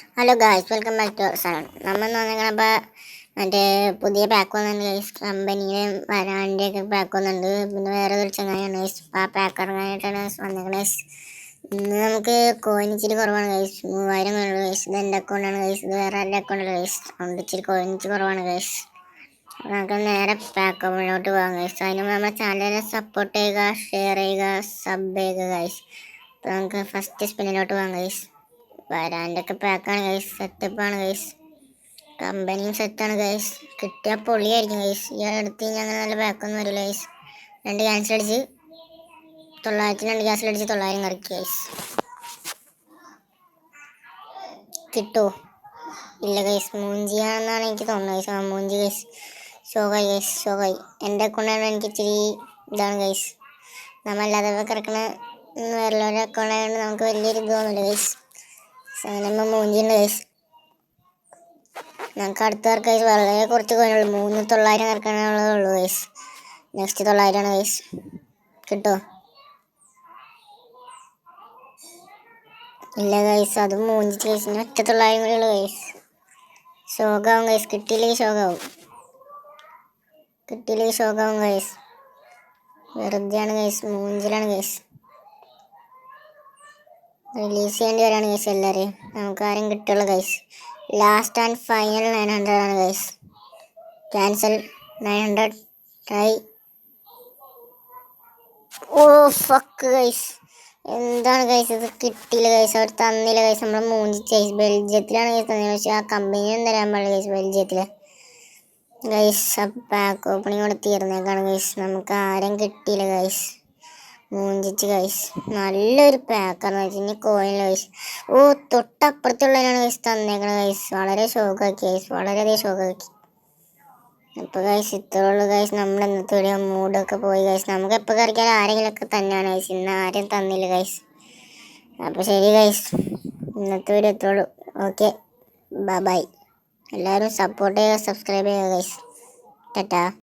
Hello guys, welcome back to our channel. നമ്മൾ വന്നിരിക്കണപ്പോൾ മറ്റേ പുതിയ പാക്ക് വന്നിട്ടുണ്ട് ഗൈസ്. കമ്പനിയുടെ വരാൻ്റെയൊക്കെ പാക്ക് വന്നിട്ടുണ്ട്. പിന്നെ വേറെ ഒരു ചങ്ങായാണ് ഗൈസ്. ആ പാക്ക് ഇറങ്ങാനായിട്ടാണ് വന്നിരിക്കുന്നത് ഗൈസ്. ഇന്ന് നമുക്ക് കോയിൻ ഇച്ചിരി കുറവാണ് ഗൈസ്. 3000 ഉള്ളൂ ഗൈസ്. ഇത് എൻ്റെ അക്കൗണ്ടാണ് ഗൈസ്. ഇത് വേറെ എൻ്റെ അക്കൗണ്ടല്ല ഗൈസ്. അതുകൊണ്ട് ഇച്ചിരി കോയിൻ ഇച്ചിരി കുറവാണ് ഗൈസ്. നമുക്ക് നേരെ പാക്ക് മുന്നോട്ട് പോകാം ഗൈസ്. അതിന് നമ്മുടെ ചാനലിനെ സപ്പോർട്ട് ചെയ്യുക, ഷെയർ ചെയ്യുക, സബ് ചെയ്യുക ഗൈസ്. അപ്പോൾ നമുക്ക് ഫസ്റ്റ് സ്പിന്നിലോട്ട് പോകാം ഗൈസ്. വരാൻ്റെയൊക്കെ പാക്കാണ് ഗൈസ്. സെറ്റപ്പാണ് ഗൈസ്. കമ്പനിയും സെറ്റാണ് ഗൈസ്. കിട്ടിയാൽ പൊളിയായിരിക്കും ഗൈസ്. ഈ അടുത്ത് ഇനി അങ്ങനെ നല്ല പാക്കൊന്നും വരില്ല ഗൈസ്. 2 ക്യാൻസൽ അടിച്ച് 900 2 ക്യാൻസൽ അടിച്ച് 900 കറക്കി ഗൈസ്. കിട്ടുമോ? ഇല്ല ഗൈസ്, മൂഞ്ചിയാണെന്നാണ് എനിക്ക് തോന്നുന്നത് ഗൈസ്. ആ മൂഞ്ചി ഗൈസ്. ഷോകായി ഗൈസ്, ഷോകായി. എൻ്റെ അക്കൗണ്ടാണ് എനിക്ക് ഇച്ചിരി ഇതാണ് ഗൈസ്. നമ്മളല്ലാതെ കിടക്കണ വേറെ അക്കൗണ്ടായതുകൊണ്ട് നമുക്ക് വലിയൊരു ഇത് തോന്നില്ല ഗൈസ്. അങ്ങനെ നമ്മൾ മൂഞ്ചിയുണ്ട് ഗൈസ്. ഞങ്ങൾക്ക് അടുത്ത വർക്ക് ഗൈസ് വളരെ കുറച്ച് കോയിനുള്ളൂ. 3900 ഇറക്കാനുള്ളതേ ഗൈസ്. നെക്സ്റ്റ് 900 ആണ് ഗൈസ്. കിട്ടുമോ? ഇല്ല ഗൈസ്, അത് മൂഞ്ചിച്ച് ഗൈസ്. ഇനി ഒറ്റ 900 കൂടി ഉള്ളൂ ഗൈസ്. ഷോകാവും ഗൈസ്. കിട്ടിയില്ലെങ്കിൽ ഷോകാവും. കിട്ടിയില്ലെങ്കിൽ ഷോകാവും ഗൈസ്. വെറുതെയാണ് ഗൈസ്, മൂഞ്ചിലാണ് ഗൈസ്. റിലീസ് ചെയ്യേണ്ടി വരാണ് ഗൈസ് എല്ലാവരെയും. നമുക്ക് ആരും കിട്ടുള്ളൂ ഗൈസ്. ലാസ്റ്റ് ആൻഡ് ഫൈനൽ 900 ആണ് guys. Cancel 900 try. Oh fuck guys, എന്താണ് ഗൈസ് ഇത്? കിട്ടിയില്ല ഗൈസ്. അവർ തന്നില്ല ഗൈസ്. നമ്മൾ മൂഞ്ചിച്ച് ഗൈസ്. ബെൽജിയത്തിലാണ് ഗൈസ് തന്നത്. പക്ഷേ ആ കമ്പനിയും തരാൻ പാടില്ല ഗൈസ് ബെൽജിയത്തിൽ ഗൈസ്. ആ പാക്ക് ഓപ്പണിങ് കൂടെ തീർന്നേക്കാണ് ഗൈസ്. നമുക്ക് ആരും കിട്ടിയില്ല ഗൈസ്. മൂഞ്ചിച്ച് ഗൈസ്. നല്ലൊരു പാക്കാണ് ഗൈസ്. ഇനി കോയിനില്ല ഗൈസ്. ഓ തൊട്ടപ്പുറത്തുള്ളതിനാണ് ഗൈസ് തന്നേക്കണത് ഗൈസ്. വളരെ ഷോക്കാക്കി ഗൈസ്. വളരെയധികം ഷോക്കാക്കി. അപ്പോൾ ഗൈസ് ഇത്രേ ഉള്ളൂ ഗൈസ്. നമ്മുടെ ഇന്നത്തെ വീഡിയോ. മൂഡൊക്കെ പോയി ഗൈസ്. നമുക്ക് എപ്പോൾ കറിക്കാനും ആരെങ്കിലുമൊക്കെ തന്നെയാണ് ഗൈസ്. ഇന്ന് ആരും തന്നില്ല ഗൈസ്. അപ്പോൾ ശരി ഗൈസ്, ഇന്നത്തെ വീഡിയോ ഇത്രേ ഉള്ളൂ. Okay, bye. എല്ലാവരും സപ്പോർട്ട് ചെയ്യുക, സബ്സ്ക്രൈബ് ചെയ്യുക ഗൈസ്. ടാറ്റാ.